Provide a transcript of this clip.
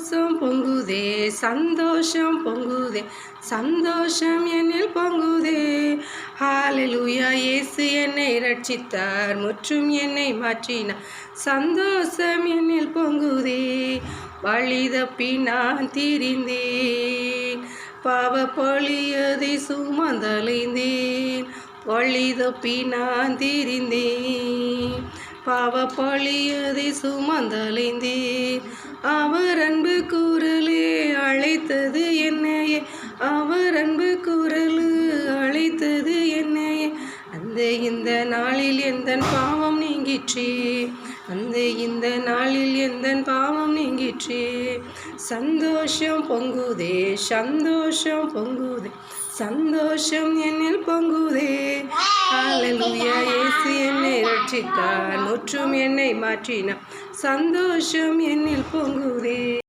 சந்தோஷம் பொங்குதே, சந்தோஷம் பொங்குதே, சந்தோஷம் என்னில் பொங்குதே. ஹalleluya, இயேசு என்னை ரட்சித்தார், முற்றும் என்னை மாற்றினார், சந்தோஷம் என்னில் பொங்குதே. வழி தப்பி நான் திரிந்தேன், பாவ பழியதை சுமந்தலைந்தேன். வழி தப்பி நான் திரிந்தேன், பாவ பழியதை சுமந்தலைந்தேன். அவர் அன்பு குரலே அழைத்தது என்னையே, அவர் அன்பு குரலு அழைத்தது என்னையே. அந்த இந்த நாளில் எந்தன் பாவம் நீங்கிற்றே, அந்த இந்த நாளில் எந்தன் பாவம் நீங்கிற்றே. சந்தோஷம் பொங்குதே, சந்தோஷம் பொங்குதே, சந்தோஷம் என்னில் பொங்குதே. ஹalleluya, இயேசு என்னை ரட்சித்தார், முற்றும் என்னை மாற்றினார், சந்தோஷம் என்னில் பொங்குதே.